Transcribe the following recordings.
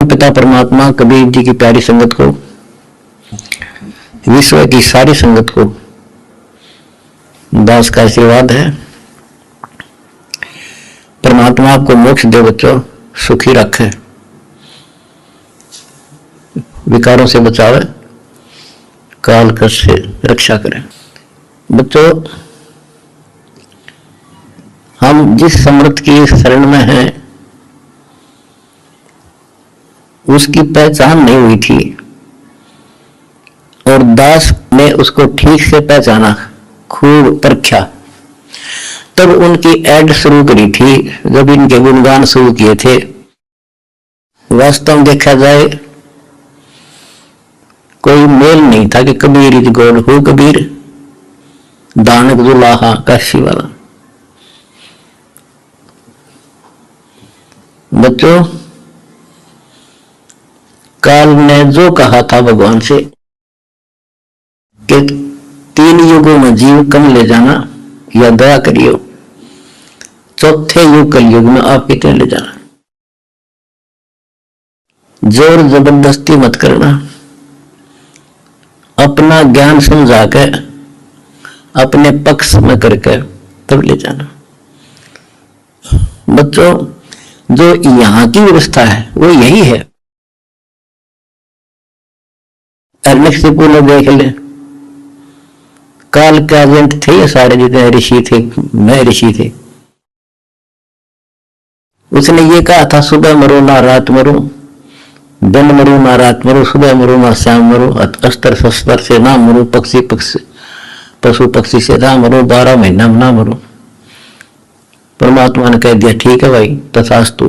पिता परमात्मा कबीर जी की प्यारी संगत को, विश्व की सारी संगत को दास का आशीर्वाद है। परमात्मा आपको मोक्ष दे बच्चों, सुखी रखे, विकारों से बचावे, काल कष्ट से रक्षा करे। बच्चों, हम जिस समर्थ की शरण में हैं उसकी पहचान नहीं हुई थी और दास ने उसको ठीक से पहचाना, खूब परखा, तब उनकी ऐड शुरू करी थी, जब इनके गुणगान शुरू किए थे। वास्तव में देखा जाए कोई मेल नहीं था कि कबीर इज गॉड, हो कबीर दानक दुलाहा काशी वाला। बच्चों, काल ने जो कहा था भगवान से कि 3 युगों में जीव कम ले जाना या दया करियो, चौथे युग कलयुग में आप कितने ले जाना। जोर जबरदस्ती मत करना, अपना ज्ञान समझा के अपने पक्ष में करके तब ले जाना। बच्चों, जो यहां की व्यवस्था है वो यही है। हिरण्यकशिपु ने देख ले, काल के एजेंट थे ये सारे, जितने ऋषि थे, मैं ऋषि थे। उसने ये कहा था, सुबह मरो ना रात मरो, दिन मरो ना रात मरो, सुबह मरो ना शाम मरो, अस्त्र शस्त्र से ना मरो, पशु पक्षी से ना मरो, 12 महीना में ना मरो। परमात्मा ने कह दिया, ठीक है भाई, तथास्तु।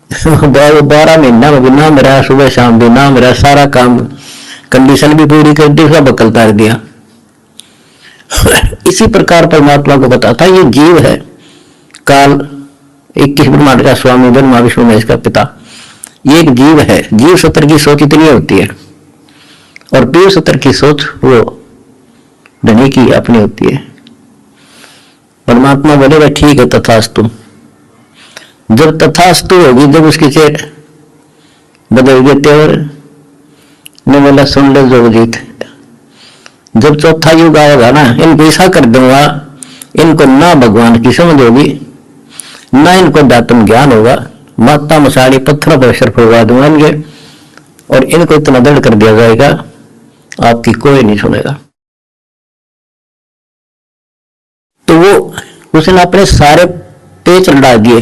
12 महीना में भी ना मेरा, सुबह शाम भी ना मेरा, सारा काम कंडीशन भी पूरी कर दी, उसका बकल तार दिया। इसी प्रकार परमात्मा को बताता ये जीव है, काल 21 ब्रह्मांड का स्वामी, ब्रह्मा विष्णु महेश का पिता, ये एक जीव है। जीव सत्र की सोच इतनी होती है और पीव सत्र की सोच वो धनी की अपनी होती है। परमात्मा बोलेगा ठीक है तथास्तु। जब तथास्तु होगी, जब उसकी चेत बदल गए तेवर ने बोला, सुन ले जोगजीत, जब चौथा युग आएगा ना, इनको ऐसा कर दूंगा, इनको ना भगवान की समझ होगी, ना इनको दातम ज्ञान होगा, माता मसाड़ी पत्थरों पर अवसर फुलवा दूंगा इनके, और इनको इतना दृढ़ कर दिया जाएगा आपकी कोई नहीं सुनेगा। तो वो उसने अपने सारे पेच लड़ा दिए,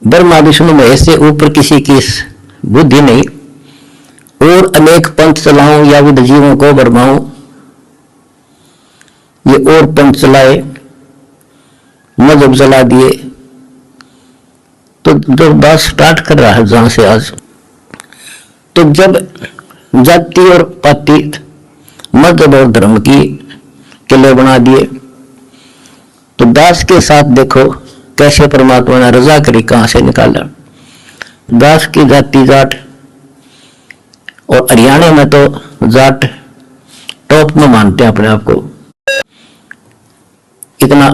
ब्रह्मा विष्णु महेश से ऊपर किसी की बुद्धि नहीं, और अनेक पंथ चलाऊं या विद जीवों को बरमाऊं, ये और पंथ चलाए, मजहब चला दिए। तो जब दास स्टार्ट कर रहा है जहां से आज, तो जब जाति और पाति, मजहब और धर्म की किले बना दिए, तो दास के साथ देखो कैसे परमात्मा ने रजा करी, कहां से निकाला। दास की जाति जाट, और हरियाणा में तो जाट टॉप में मानते हैं अपने आप को, इतना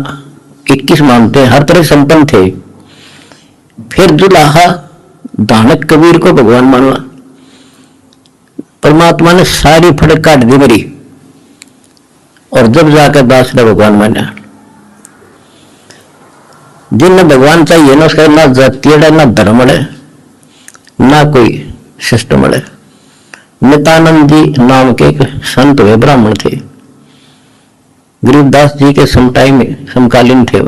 21 मानते हैं, हर तरह संपन्न थे। फिर दुलाहा दानक कबीर को भगवान माना, परमात्मा ने सारी फड़क काट दी मेरी, और जब जाकर दास ने भगवान माना। जिन्हें भगवान चाहिए ना, उसका ना जाति है, ना धर्म है, ना कोई सिस्टम है। नित्यानंद जी नाम के एक संत हुए, ब्राह्मण थे, गरीबदास जी के समकालीन थे।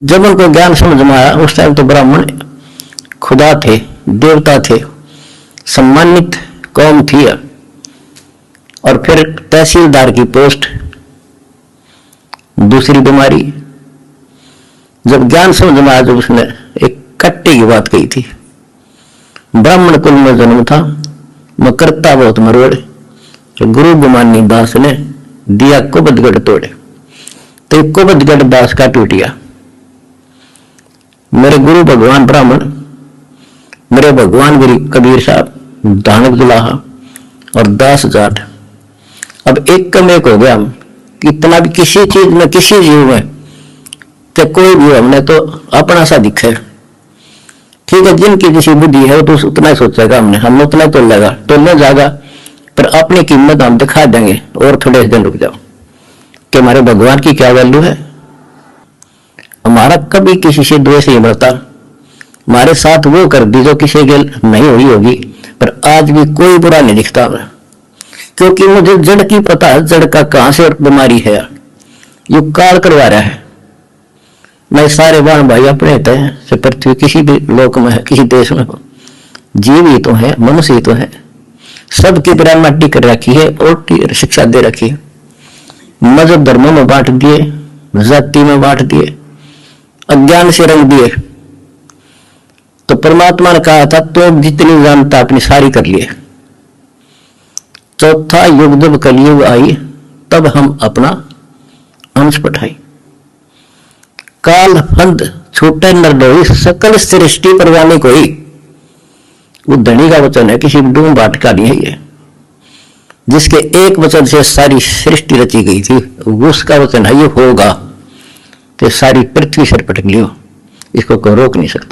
जब उनको ज्ञान समझ में आया, उस टाइम तो ब्राह्मण खुदा थे, देवता थे, सम्मानित कौम थी। और फिर तहसीलदार की पोस्ट, दूसरी बीमारी। जब ज्ञान समझ में आया, जब उसने एक कट्टे की बात कही थी, ब्राह्मण कुल में जन्म था, मैं करता बहुत मरोड़, गुरु गुमानी दास ने दिया कुबदगढ़ तोड़े, तो कुबदगढ़ दास का टूटिया। मेरे गुरु भगवान ब्राह्मण, मेरे भगवान गुरु कबीर साहब, दानक दुलाहा और दास जाट, अब एक कम एक हो गया। हम इतना भी किसी चीज में, किसी जीव में, तो कोई भी हमने तो अपना सा दिखे, ठीक है, जिनकी जैसी बुद्धि है वो तो उतना ही सोचेगा, हम उतना ही तोलेगा, तोलने जाएगा, पर अपनी कीमत हम दिखा देंगे। और थोड़े दिन रुक जाओ कि हमारे भगवान की क्या वैल्यू है। हमारा कभी किसी से द्वेष नहीं बढ़ता, हमारे साथ वो कर दी जो किसी के नहीं हुई होगी, पर आज भी कोई बुरा नहीं दिखता हमें, क्योंकि मुझे जड़ की पता है, जड़ का कहां से बीमारी है, ये काल करवा रहा है। मैं सारे बाण भाई अपने होते हैं से पृथ्वी किसी भी लोक में है, किसी देश में हो, जीव ही तो है, मनुष्य ही तो है, सबकी पिरामिड कर रखी है और शिक्षा दे रखी है, मजहब धर्मों में बांट दिए, जाति में बांट दिए, अज्ञान से रंग दिए। तो परमात्मा ने कहा था तो जितनी जानता अपनी सारी कर लिए। चौथा युग जब कलयुग आई तब हम अपना अंश पठाई, काल फंद छूटे निर्दोई सकल सृष्टि परवाने कोई। वो धनी का वचन है, किसी डूम बाट का नहीं है ये, जिसके एक वचन से सारी सृष्टि रची गई थी, उसका वचन है ये होगा, तो सारी पृथ्वी सिर पटक लियो, इसको कोई रोक नहीं सकता।